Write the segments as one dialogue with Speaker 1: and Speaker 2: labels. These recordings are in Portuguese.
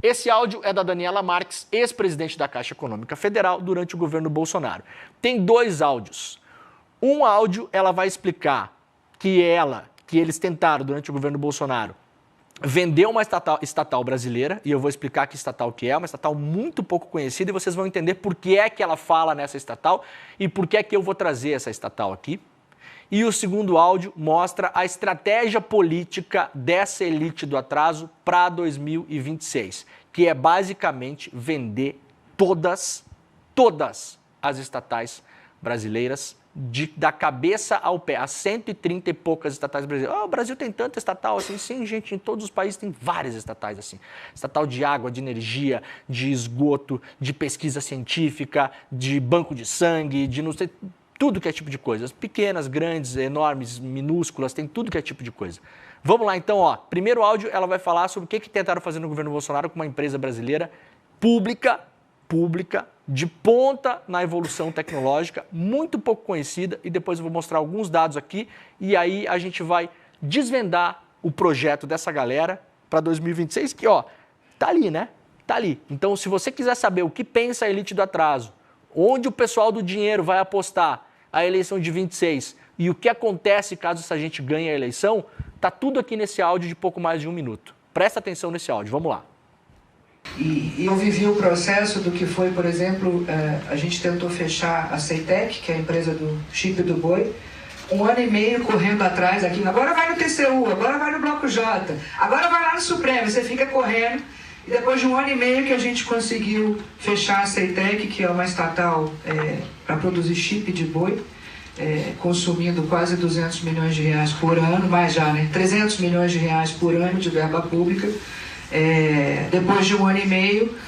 Speaker 1: Esse áudio é da Daniela Marques, ex-presidente da Caixa Econômica Federal, durante o governo Bolsonaro. Tem dois áudios. Um áudio, ela vai explicar que eles tentaram, durante o governo Bolsonaro, vender uma estatal brasileira, e eu vou explicar que estatal que é, uma estatal muito pouco conhecida, e vocês vão entender por que é que ela fala nessa estatal e por que é que eu vou trazer essa estatal aqui. E o segundo áudio mostra a estratégia política dessa elite do atraso para 2026, que é basicamente vender todas as estatais brasileiras, da cabeça ao pé, as 130 e poucas estatais brasileiras. O Brasil tem tanta estatal assim? Sim, gente, em todos os países tem várias estatais assim. Estatal de água, de energia, de esgoto, de pesquisa científica, de banco de sangue, de não sei... Tudo que é tipo de coisa, pequenas, grandes, enormes, minúsculas, tem tudo que é tipo de coisa. Vamos lá então, ó. Primeiro áudio, ela vai falar sobre o que tentaram fazer no governo Bolsonaro com uma empresa brasileira pública, de ponta na evolução tecnológica, muito pouco conhecida, e depois eu vou mostrar alguns dados aqui, e aí a gente vai desvendar o projeto dessa galera para 2026, que ó, tá ali, né? Tá ali. Então, se você quiser saber o que pensa a elite do atraso, onde o pessoal do dinheiro vai apostar a eleição de 26 e o que acontece caso essa gente ganhe a eleição, tá tudo aqui nesse áudio de pouco mais de 1 minuto. Presta atenção nesse áudio, vamos lá.
Speaker 2: E eu vivi o processo do que foi, por exemplo, a gente tentou fechar a Ceitec, que é a empresa do chip do boi, 1 ano e meio correndo atrás aqui, agora vai no TCU, agora vai no Bloco J, agora vai lá no Supremo, você fica correndo. E depois de 1 ano e meio que a gente conseguiu fechar a Ceitec, que é uma estatal para produzir chip de boi, consumindo quase 200 milhões de reais por ano, mais já, né? 300 milhões de reais por ano de verba pública. Depois de 1 ano e meio,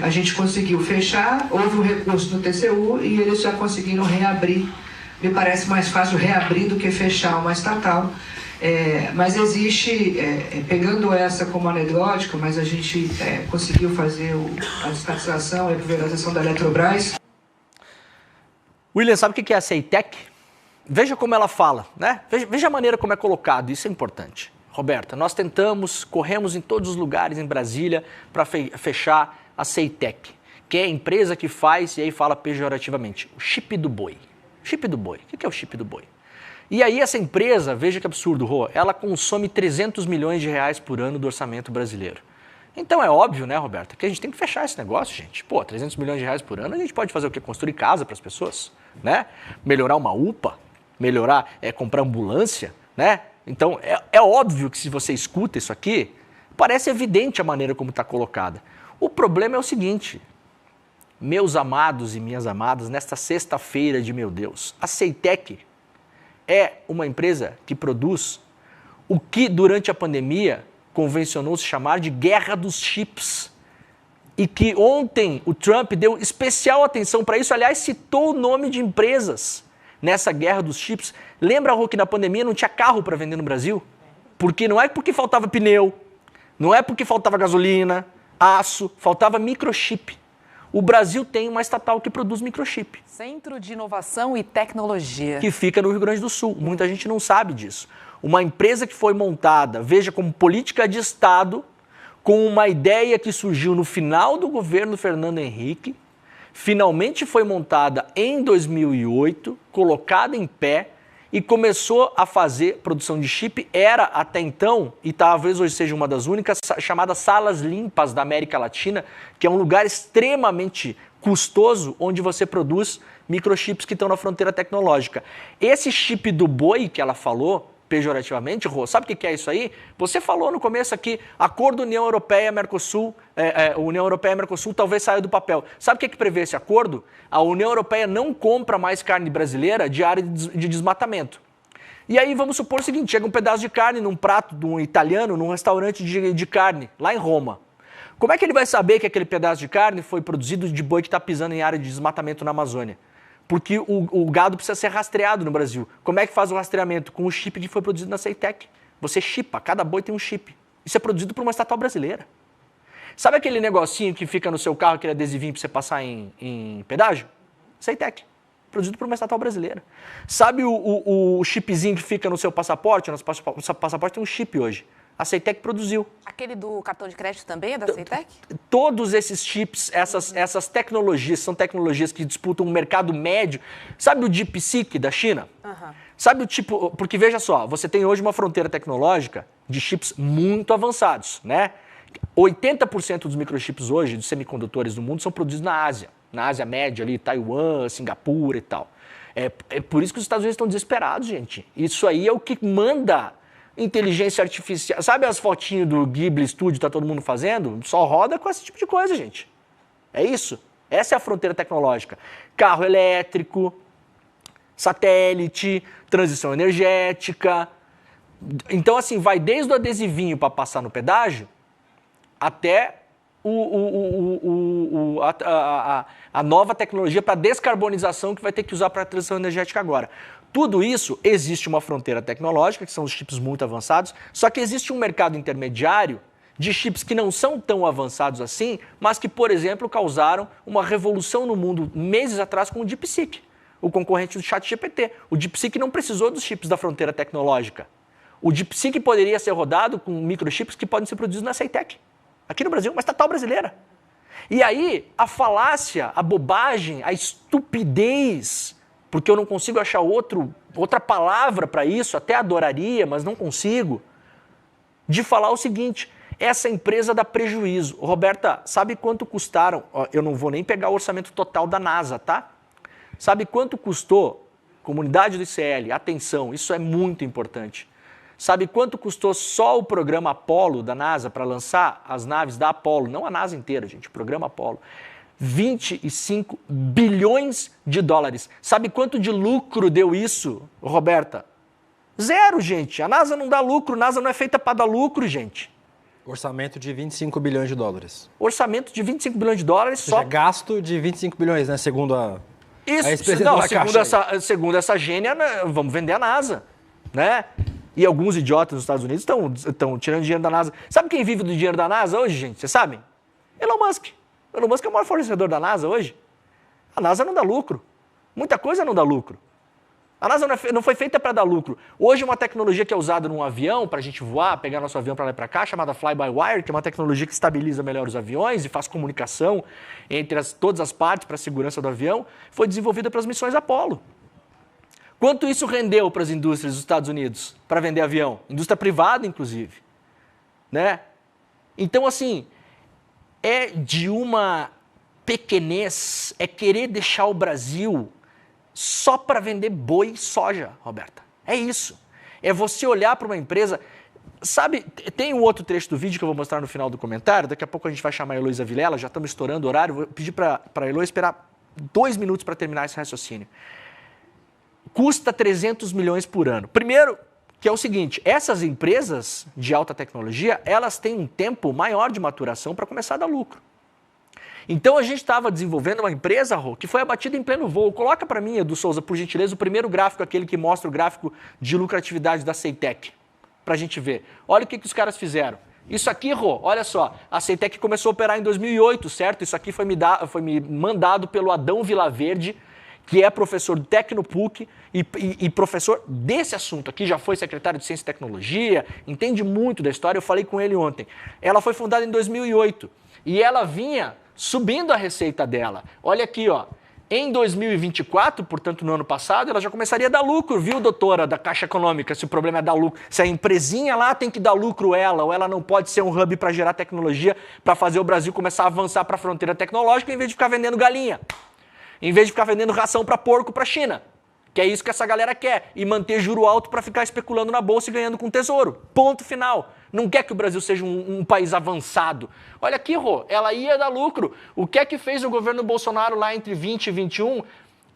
Speaker 2: a gente conseguiu fechar, houve um recurso no TCU e eles já conseguiram reabrir. Me parece mais fácil reabrir do que fechar uma estatal. Mas existe, pegando essa como anedótica, mas a gente conseguiu fazer a desestatização e a privatização da Eletrobras.
Speaker 1: William, sabe o que é a Ceitec? Veja como ela fala, né? Veja a maneira como é colocado, isso é importante. Roberta, nós corremos em todos os lugares em Brasília para fechar a Ceitec, que é a empresa que faz, e aí fala pejorativamente, o chip do boi. Chip do boi, o que é o chip do boi? E aí essa empresa, veja que absurdo, Rô, ela consome 300 milhões de reais por ano do orçamento brasileiro. Então é óbvio, né, Roberta, que a gente tem que fechar esse negócio, gente. Pô, 300 milhões de reais por ano, a gente pode fazer o quê? Construir casa para as pessoas, né? Melhorar uma UPA, comprar ambulância, né? Então é óbvio que se você escuta isso aqui, parece evidente a maneira como está colocada. O problema é o seguinte, meus amados e minhas amadas, nesta sexta-feira de meu Deus, a Ceitec é uma empresa que produz o que durante a pandemia convencionou se chamar de guerra dos chips. E que ontem o Trump deu especial atenção para isso, aliás, citou o nome de empresas nessa guerra dos chips. Lembra, Rô, que na pandemia não tinha carro para vender no Brasil? Porque não é porque faltava pneu, não é porque faltava gasolina, aço, faltava microchip. O Brasil tem uma estatal que produz microchip.
Speaker 3: Centro de Inovação e Tecnologia.
Speaker 1: Que fica no Rio Grande do Sul. Muita gente não sabe disso. Uma empresa que foi montada, veja, como política de Estado, com uma ideia que surgiu no final do governo Fernando Henrique, finalmente foi montada em 2008, colocada em pé e começou a fazer produção de chip. Era até então, e talvez hoje seja uma das únicas, chamada Salas Limpas da América Latina, que é um lugar extremamente custoso onde você produz microchips que estão na fronteira tecnológica. Esse chip do boi que ela falou, pejorativamente, Rô, sabe o que é isso aí? Você falou no começo aqui, acordo União Europeia-Mercosul, União Europeia-Mercosul talvez saia do papel. Sabe o que prevê esse acordo? A União Europeia não compra mais carne brasileira de área de desmatamento. E aí vamos supor o seguinte, chega um pedaço de carne num prato de um italiano, num restaurante de carne, lá em Roma. Como é que ele vai saber que aquele pedaço de carne foi produzido de boi que está pisando em área de desmatamento na Amazônia? Porque o gado precisa ser rastreado no Brasil. Como é que faz o rastreamento? Com o chip que foi produzido na Ceitec. Você chipa, cada boi tem um chip. Isso é produzido por uma estatal brasileira. Sabe aquele negocinho que fica no seu carro, aquele adesivinho para você passar em pedágio? Ceitec. Produzido por uma estatal brasileira. Sabe o chipzinho que fica no seu passaporte? O nosso passaporte tem um chip hoje. A CEITEC produziu.
Speaker 3: Aquele do cartão de crédito também é da CEITEC?
Speaker 1: Todos esses chips, essas tecnologias, são tecnologias que disputam um mercado médio. Sabe o DeepSeek da China? Sabe o tipo... Porque veja só, você tem hoje uma fronteira tecnológica de chips muito avançados, né? 80% dos microchips hoje, dos semicondutores do mundo, são produzidos na Ásia. Na Ásia Média ali, Taiwan, Singapura e tal. É por isso que os Estados Unidos estão desesperados, gente. Isso aí é o que manda... inteligência artificial. Sabe as fotinhas do Ghibli Studio que tá todo mundo fazendo? Só roda com esse tipo de coisa, gente. É isso. Essa é a fronteira tecnológica. Carro elétrico, satélite, transição energética. Então, assim, vai desde o adesivinho para passar no pedágio até a nova tecnologia para descarbonização que vai ter que usar para a transição energética agora. Tudo isso, existe uma fronteira tecnológica, que são os chips muito avançados, só que existe um mercado intermediário de chips que não são tão avançados assim, mas que, por exemplo, causaram uma revolução no mundo meses atrás com o DeepSeek, o concorrente do ChatGPT. O DeepSeek não precisou dos chips da fronteira tecnológica. O DeepSeek poderia ser rodado com microchips que podem ser produzidos na CEITEC, aqui no Brasil, uma estatal brasileira. E aí, a falácia, a bobagem, a estupidez... porque eu não consigo achar outra palavra para isso, até adoraria, mas não consigo, de falar o seguinte, essa empresa dá prejuízo. Roberta, sabe quanto custaram? Eu não vou nem pegar o orçamento total da NASA, tá? Sabe quanto custou? Comunidade do ICL, atenção, isso é muito importante. Sabe quanto custou só o programa Apollo da NASA para lançar as naves da Apollo? Não a NASA inteira, gente, o programa Apollo. 25 bilhões de dólares. Sabe quanto de lucro deu isso, Roberta? Zero, gente. A NASA não dá lucro, a NASA não é feita para dar lucro, gente.
Speaker 4: Orçamento de 25 bilhões de dólares.
Speaker 1: Orçamento de 25 bilhões de dólares só...
Speaker 4: gasto de 25 bilhões, né? Segundo a...
Speaker 1: Isso, não, segundo essa gênia, né, vamos vender a NASA, né? E alguns idiotas nos Estados Unidos estão tirando dinheiro da NASA. Sabe quem vive do dinheiro da NASA hoje, gente? Vocês sabem? Elon Musk. Elon Musk é o maior fornecedor da NASA hoje. A NASA não dá lucro. Muita coisa não dá lucro. A NASA não foi feita para dar lucro. Hoje uma tecnologia que é usada num avião, para a gente voar, pegar nosso avião para lá e para cá, chamada fly-by-wire, que é uma tecnologia que estabiliza melhor os aviões e faz comunicação entre todas as partes para a segurança do avião, foi desenvolvida pelas missões Apollo. Quanto isso rendeu para as indústrias dos Estados Unidos para vender avião? Indústria privada, inclusive. Né? Então, assim... é de uma pequenez, é querer deixar o Brasil só para vender boi e soja, Roberta. É isso. É você olhar para uma empresa... Sabe, tem um outro trecho do vídeo que eu vou mostrar no final do comentário, daqui a pouco a gente vai chamar a Heloísa Vilela, já estamos estourando o horário, vou pedir para a Heloísa esperar 2 minutos para terminar esse raciocínio. Custa 300 milhões por ano. Primeiro, que é o seguinte, essas empresas de alta tecnologia, elas têm um tempo maior de maturação para começar a dar lucro. Então a gente estava desenvolvendo uma empresa, Rô, que foi abatida em pleno voo. Coloca para mim, Edu Souza, por gentileza, o primeiro gráfico, aquele que mostra o gráfico de lucratividade da CEITEC, para a gente ver. Olha o que os caras fizeram. Isso aqui, Rô, olha só, a CEITEC começou a operar em 2008, certo? Isso aqui foi me mandado pelo Adão Vilaverde, que é professor do Tecnopuc e professor desse assunto aqui, já foi secretário de Ciência e Tecnologia, entende muito da história, eu falei com ele ontem. Ela foi fundada em 2008 e ela vinha subindo a receita dela. Olha aqui, ó, em 2024, portanto no ano passado, ela já começaria a dar lucro, viu, doutora da Caixa Econômica, se o problema é dar lucro. Se a empresinha lá tem que dar lucro ou ela não pode ser um hub para gerar tecnologia, para fazer o Brasil começar a avançar para a fronteira tecnológica, em vez de ficar vendendo galinha. Em vez de ficar vendendo ração para porco para a China, que é isso que essa galera quer, e manter juro alto para ficar especulando na bolsa e ganhando com tesouro. Ponto final. Não quer que o Brasil seja um país avançado. Olha aqui, Rô, ela ia dar lucro. O que é que fez o governo Bolsonaro lá entre 20 e 21?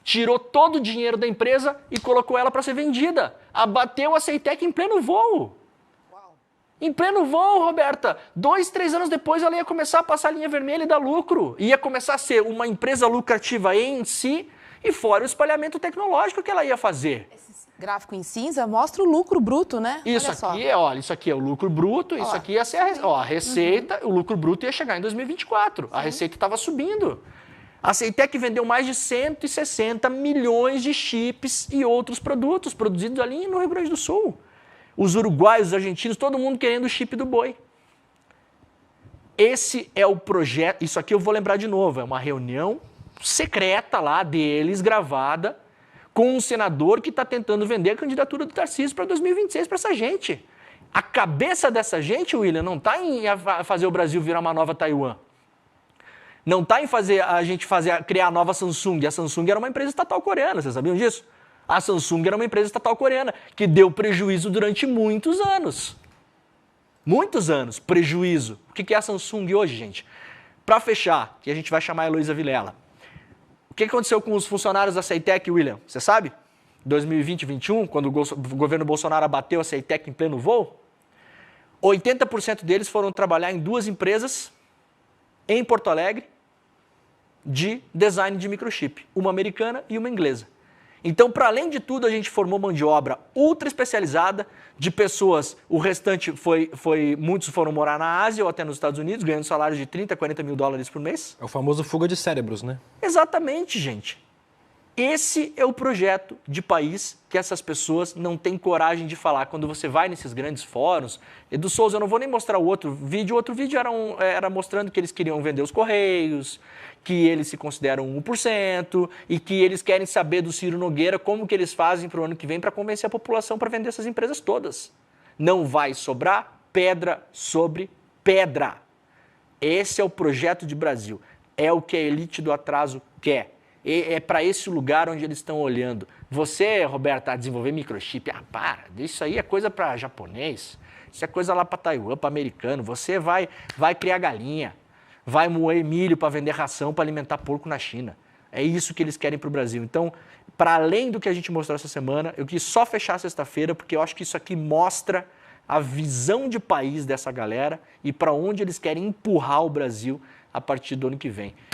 Speaker 1: Tirou todo o dinheiro da empresa e colocou ela para ser vendida. Abateu a CEITEC em pleno voo. Em pleno voo, Roberta. 2, 3 anos depois ela ia começar a passar a linha vermelha e dar lucro. Ia começar a ser uma empresa lucrativa em si e fora o espalhamento tecnológico que ela ia fazer.
Speaker 3: Esse gráfico em cinza mostra o lucro bruto, né?
Speaker 1: Isso aqui, olha, isso aqui é o lucro bruto, isso aqui ia ser a receita, o lucro bruto ia chegar em 2024. Sim. A receita estava subindo. A CEITEC vendeu mais de 160 milhões de chips e outros produtos produzidos ali no Rio Grande do Sul. os uruguaios, os argentinos, todo mundo querendo o chip do boi. Esse é o projeto, isso aqui eu vou lembrar de novo, é uma reunião secreta lá deles, gravada, com um senador que está tentando vender a candidatura do Tarcísio para 2026 para essa gente. A cabeça dessa gente, William, não está em fazer o Brasil virar uma nova Taiwan. Não está em criar a nova Samsung. A Samsung era uma empresa estatal coreana, vocês sabiam disso? A Samsung era uma empresa estatal coreana que deu prejuízo durante muitos anos. Muitos anos, prejuízo. O que é a Samsung hoje, gente? Para fechar, que a gente vai chamar a Heloísa Vilela. O que aconteceu com os funcionários da Ceitec, William? Você sabe? 2020 e 2021, quando o governo Bolsonaro abateu a Ceitec em pleno voo, 80% deles foram trabalhar em 2 empresas em Porto Alegre de design de microchip, uma americana e uma inglesa. Então, para além de tudo, a gente formou mão de obra ultra especializada de pessoas, o restante muitos foram morar na Ásia ou até nos Estados Unidos, ganhando salários de 30, 40 mil dólares por mês.
Speaker 4: É o famoso fuga de cérebros, né?
Speaker 1: Exatamente, gente. Esse é o projeto de país que essas pessoas não têm coragem de falar. Quando você vai nesses grandes fóruns, Edu Souza, eu não vou nem mostrar o outro vídeo era mostrando que eles queriam vender os Correios, que eles se consideram 1% e que eles querem saber do Ciro Nogueira como que eles fazem para o ano que vem para convencer a população para vender essas empresas todas. Não vai sobrar pedra sobre pedra. Esse é o projeto de Brasil. É o que a elite do atraso quer. É para esse lugar onde eles estão olhando. Você, Roberto, a desenvolver microchip, para, isso aí é coisa para japonês, isso é coisa lá para Taiwan, para americano. Você vai criar galinha, vai moer milho para vender ração, para alimentar porco na China. É isso que eles querem para o Brasil. Então, para além do que a gente mostrou essa semana, eu quis só fechar sexta-feira, porque eu acho que isso aqui mostra a visão de país dessa galera e para onde eles querem empurrar o Brasil a partir do ano que vem.